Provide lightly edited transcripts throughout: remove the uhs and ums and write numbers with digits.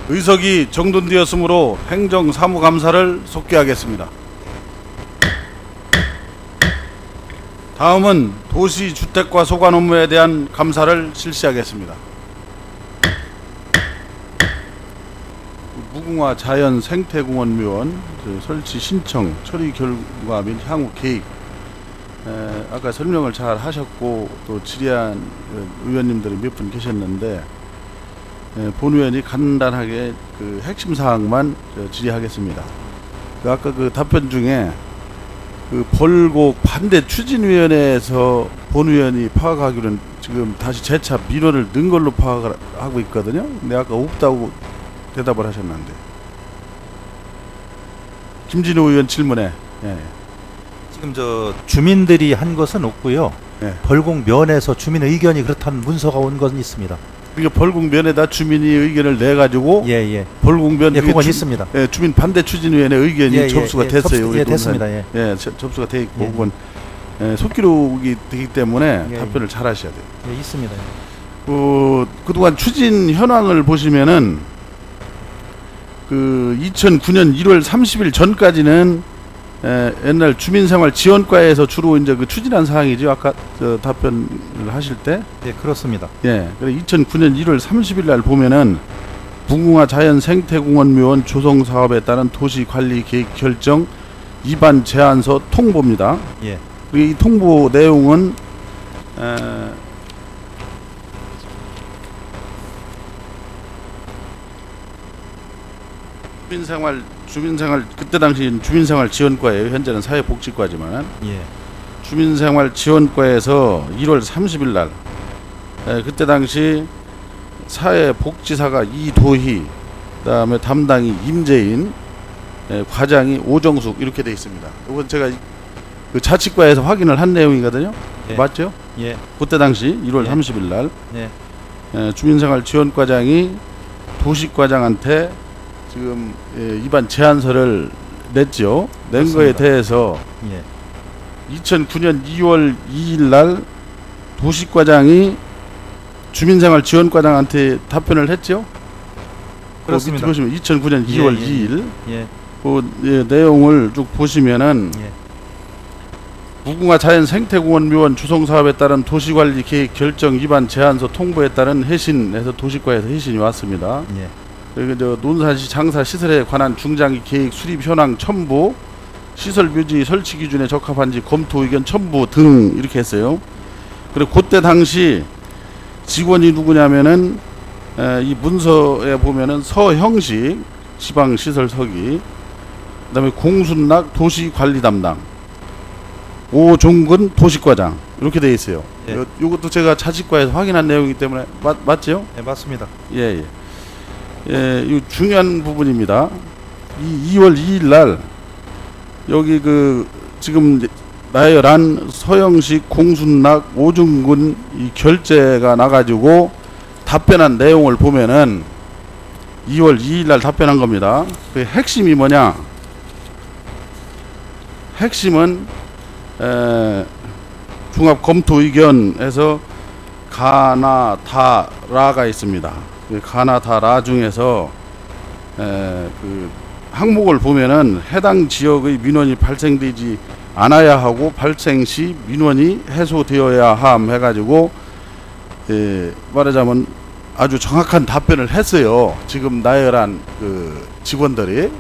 의석이 정돈되었으므로 행정사무감사를 속개하겠습니다. 다음은 도시주택과 소관 업무에 대한 감사를 실시하겠습니다. 무궁화 자연 생태공원 묘원 설치 신청 처리 결과 및 향후 계획, 아까 설명을 잘 하셨고 또 질의한 의원님들이 몇 분 계셨는데, 본 의원이 간단하게 그 핵심 사항만 질의하겠습니다. 아까 그 답변 중에 그 벌곡 반대 추진위원회에서 본 의원이 파악하기로는 지금 다시 재차 민원을 넣은 걸로 파악을 하고 있거든요. 근데 아까 없다고 대답을 하셨는데, 김진호 의원 질문에 지금 저 주민들이 한 것은 없고요. 벌곡 면에서 주민 의견이 그렇다는 문서가 온 것은 있습니다. 그러니까 벌곡 면에다 주민이 의견을 내 가지고 벌곡 면 그건 있습니다. 주민 반대 추진위원회 의견이 접수가 됐어요. 우리 됐습니다. 접수가 돼 있고 그건 속기록이 되기 때문에 답변을 잘 하셔야 돼요. 있습니다. 그동안 추진 현황을 보시면은 그 2009년 1월 30일 전까지는 옛날 주민생활지원과에서 주로 이제 그 추진한 사항이죠. 아까 답변을 하실 때. 그렇습니다. 그래 2009년 1월 30일 날 보면은 무궁화 자연 생태공원 묘원 조성 사업에 따른 도시관리계획 결정 입안 제안서 통보입니다. 그리고 이 통보 내용은 주민생활 그때 당시 주민생활지원과예요. 현재는 사회복지과지만 주민생활지원과에서 1월 30일 날 그때 당시 사회복지사가 이도희, 그다음에 담당이 임재인, 과장이 오정숙 이렇게 돼 있습니다. 이건 제가 그 자치과에서 확인을 한 내용이거든요. 맞죠? 그때 당시 1월 30일 날 주민생활지원과장이 도시과장한테 지금 입안 제안서를 냈죠. 낸 거에 대해서 2009년 2월 2일 날 도시과장이 주민생활지원과장한테 답변을 했죠. 그렇습니다. 보시면 2009년 2월 2일 그 내용을 쭉 보시면은 무궁화 자연 생태공원 묘원 주성 사업에 따른 도시관리 계획 결정 입안 제안서 통보에 따른 해신에서 도시과에서 해신이 왔습니다. 그리고 저 논산시 장사 시설에 관한 중장기 계획 수립 현황 첨부, 시설 묘지 설치 기준에 적합한지 검토 의견 첨부 등 이렇게 했어요. 그리고 그때 당시 직원이 누구냐면은 이 문서에 보면은 서형식 지방시설 서기, 그다음에 공순락 도시관리 담당, 오종근 도시과장 이렇게 돼 있어요. 이것도 제가 자치과에서 확인한 내용이기 때문에 맞죠? 맞습니다. 이 중요한 부분입니다. 이 2월 2일 날 여기 그 지금 나열한 서영식, 공순락, 오중근 이 결재가 나가지고 답변한 내용을 보면은 2월 2일 날 답변한 겁니다. 그 핵심이 뭐냐? 핵심은 종합 검토 의견에서 가나 다라가 있습니다. 가나 다라 중에서 그 항목을 보면은 해당 지역의 민원이 발생되지 않아야 하고 발생 시 민원이 해소되어야 함 해가지고 말하자면 아주 정확한 답변을 했어요. 지금 나열한 그 직원들이.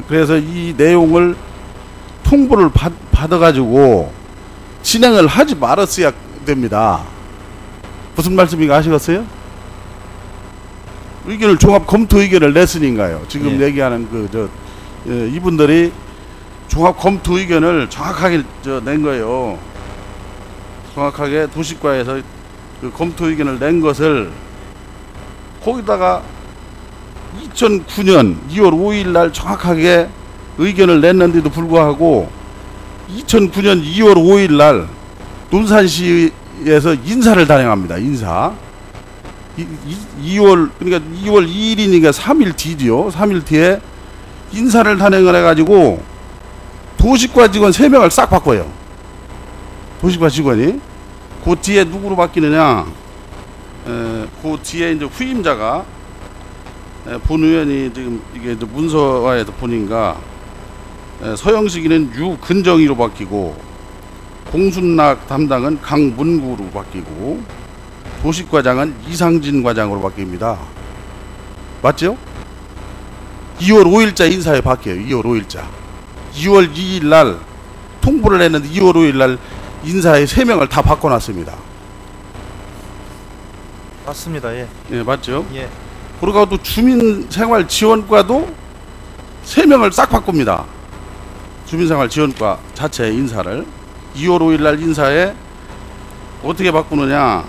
그래서 이 내용을 통보를 받아가지고 진행을 하지 말았어야 됩니다. 무슨 말씀인가 아시겠어요? 의견을 종합 검토 의견을 냈으니까요. 지금 얘기하는 이분들이 종합 검토 의견을 정확하게 낸 거예요. 정확하게 도시과에서 그 검토 의견을 낸 것을 거기다가 2009년 2월 5일 날 정확하게 의견을 냈는데도 불구하고 2009년 2월 5일 날 논산시에서 인사를 단행합니다. 인사. 2월 그러니까 2월 2일이니까 3일 뒤죠. 3일 뒤에 인사를 단행을 해가지고 도시과 직원 3명을 싹 바꿔요. 도시과 직원이. 그 뒤에 누구로 바뀌느냐? 그 뒤에 이제 후임자가 본 의원이 지금 이게 문서화에서 보니까 서영식이는 유근정이로 바뀌고 공순락 담당은 강문구로 바뀌고 도식과장은 이상진 과장으로 바뀝니다. 맞죠? 2월 5일자 인사에 바뀌어요. 2월 5일자. 2월 2일 날 통보를 했는데 2월 5일 날 인사에 3명을 다 바꿔놨습니다. 맞습니다. 예. 예, 맞죠? 예. 그리고 또 주민생활지원과도 3명을 싹 바꿉니다. 주민생활지원과 자체 인사를 2월 5일 날 인사에 어떻게 바꾸느냐,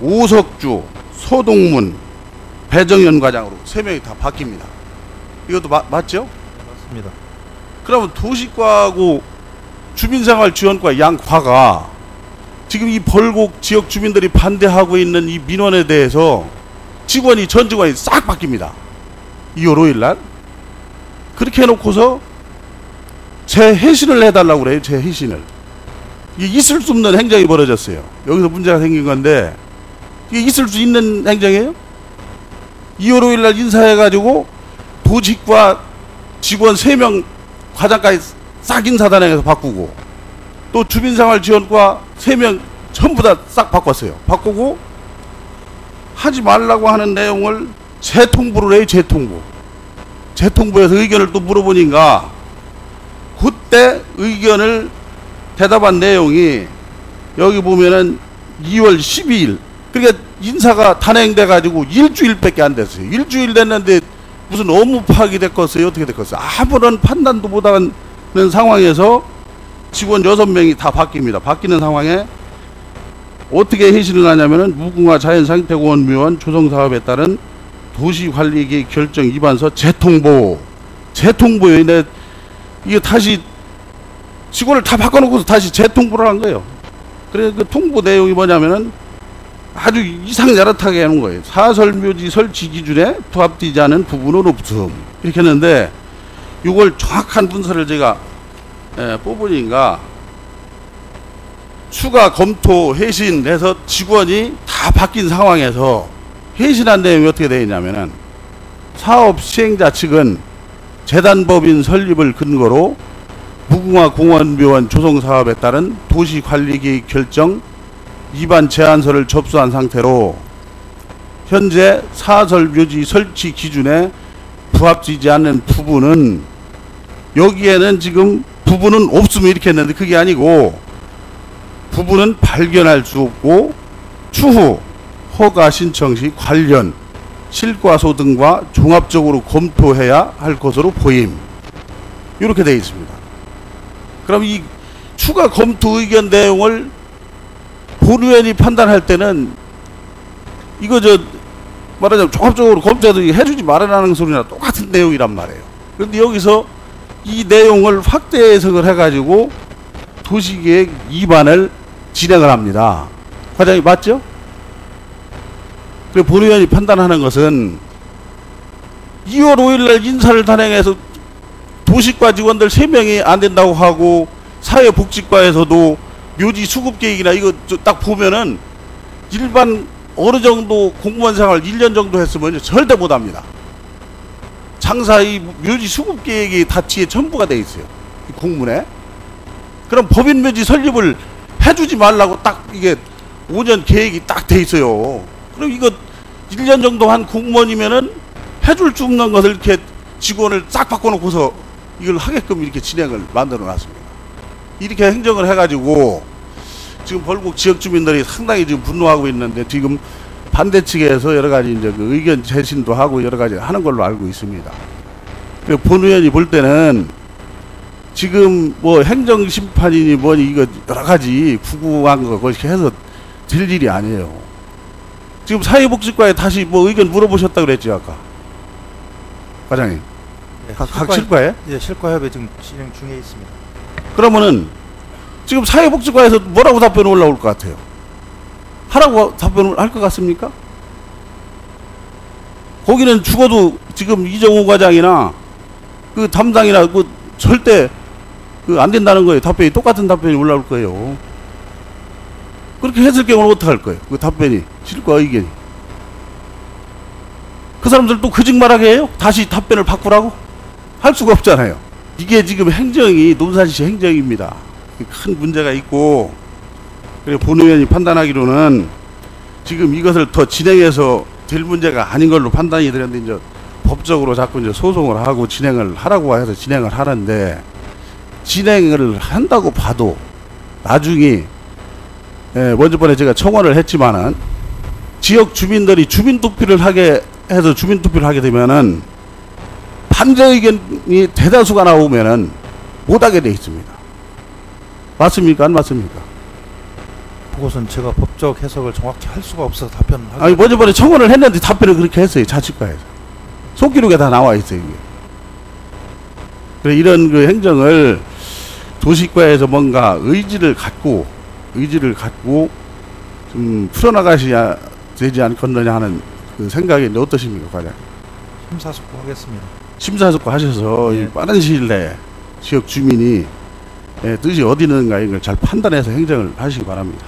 오석주, 소동문, 배정현 과장으로 3명이 다 바뀝니다. 이것도 맞죠? 맞습니다. 그러면 도시과하고 주민생활지원과 양과가 지금 이 벌곡 지역 주민들이 반대하고 있는 이 민원에 대해서 직원이 전 직원이 싹 바뀝니다. 2월 5일 날 그렇게 해놓고서 재해신을 해달라고 그래요. 재해신을. 이게 있을 수 없는 행정이 벌어졌어요. 여기서 문제가 생긴 건데 이게 있을 수 있는 행정이에요? 2월 5일 날 인사해가지고 도직과 직원 3명 과장까지 싹 인사단행해서 바꾸고 또 주민생활지원과 3명 전부 다 싹 바꿨어요. 바꾸고 하지 말라고 하는 내용을 재통보를 해요. 재통보에서 의견을 또 물어보니까 그때 의견을 대답한 내용이 여기 보면은 2월 12일 그러니까 인사가 단행돼 가지고 일주일밖에 안 됐어요. 일주일 됐는데 무슨 업무 파악이 됐겠어요? 어떻게 됐겠어요? 아무런 판단도 못하는 상황에서 직원 6명이 다 바뀝니다. 바뀌는 상황에 어떻게 해신을 하냐면은 무궁화 자연상태공원 묘원 조성사업에 따른 도시관리계획 결정 위반서 재통보예요. 근데 이게 다시 직원을 다 바꿔놓고서 다시 재통보를 한 거예요. 그래서 그 통보 내용이 뭐냐면은 아주 이상야릇하게 해놓은 거예요. 사설묘지 설치 기준에 부합되지 않은 부분은 없음 이렇게 했는데 이걸 정확한 문서를 제가 뽑으니까 추가 검토 해신해서 직원이 다 바뀐 상황에서 해신한 내용이 어떻게 되어 있냐면은 사업 시행자 측은 재단법인 설립을 근거로 무궁화 공원묘원 조성사업에 따른 도시관리계획 결정 위반 제안서를 접수한 상태로 현재 사설묘지 설치 기준에 부합되지 않는 부분은 여기에는 지금 부분은 없으면 이렇게 했는데 그게 아니고 부분은 발견할 수 없고 추후 허가 신청 시 관련 실과서 등과 종합적으로 검토해야 할 것으로 보임 이렇게 되어 있습니다. 그럼 이 추가 검토 의견 내용을 본의원이 판단할 때는 이거 말하자면 종합적으로 검토해도 해주지 말아라는 소리나 똑같은 내용이란 말이에요. 그런데 여기서 이 내용을 확대 해석을 해가지고 도시계획 위반을 진행을 합니다. 과장님 맞죠? 그리고 본의원이 판단하는 것은 2월 5일날 인사를 단행해서 도시과 직원들 3명이 안 된다고 하고 사회복지과에서도 묘지 수급계획이나 이거 딱 보면은 일반 어느 정도 공무원 생활 1년 정도 했으면 절대 못합니다. 장사 이 묘지 수급계획이 다 뒤에 첨부가 돼 있어요. 이 공문에. 그럼 법인묘지 설립을 해주지 말라고 딱 이게 5년 계획이 딱 돼 있어요. 그럼 이거 1년 정도 한 공무원이면은 해줄 수 없는 것을 이렇게 직원을 싹 바꿔놓고서 이걸 하게끔 이렇게 진행을 만들어 놨습니다. 이렇게 행정을 해가지고 지금 벌곡 지역 주민들이 상당히 지금 분노하고 있는데 지금 반대 측에서 여러 가지 이제 그 의견 제신도 하고 여러 가지 하는 걸로 알고 있습니다. 본 의원이 볼 때는 지금 뭐 행정심판이니 뭐니 이거 여러 가지 구구한 거 그렇게 해서 될 일이 아니에요. 지금 사회복지과에 다시 뭐 의견 물어보셨다고 그랬죠 아까 과장님. 네, 각 실과에? 예, 실과협의 지금 진행 중에 있습니다. 그러면은 지금 사회복지과에서 뭐라고 답변이 올라올 것 같아요? 하라고 답변을 할 것 같습니까? 거기는 죽어도 지금 이정호 과장이나 그 담당이나 그 절대 그 안 된다는 거예요. 답변이 똑같은 답변이 올라올 거예요. 그렇게 했을 경우는 어떻게 할 거예요? 그 답변이 실과 의견이 그 사람들 또 거짓말하게 해요? 다시 답변을 바꾸라고? 할 수가 없잖아요. 이게 지금 행정이 논산시 행정입니다. 큰 문제가 있고, 그리고 본 의원이 판단하기로는 지금 이것을 더 진행해서 될 문제가 아닌 걸로 판단이 되는데, 이제 법적으로 자꾸 이제 소송을 하고 진행을 하라고 해서 진행을 하는데, 진행을 한다고 봐도 나중에 먼저 번에 제가 청원을 했지만은 지역 주민들이 주민투표를 하게 해서 주민투표를 하게 되면은 반대 의견이 대다수가 나오면은 못하게 돼 있습니다. 맞습니까? 안 맞습니까? 그것은 제가 법적 해석을 정확히 할 수가 없어서 답변을 하기. 아니, 먼저 번에 청원을 했는데 답변을 그렇게 했어요. 자치과에서. 속기록에 다 나와 있어요. 이게. 그래, 이런 그 행정을 도시과에서 뭔가 의지를 갖고 좀 풀어나가셔야 되지 않겠느냐 하는 그 생각이 어떠십니까, 과장? 심사숙고하겠습니다. 심사숙고하셔서 네. 이 빠른 시일 내에 지역 주민이 뜻이 어디 있는가 이걸 잘 판단해서 행정을 하시기 바랍니다.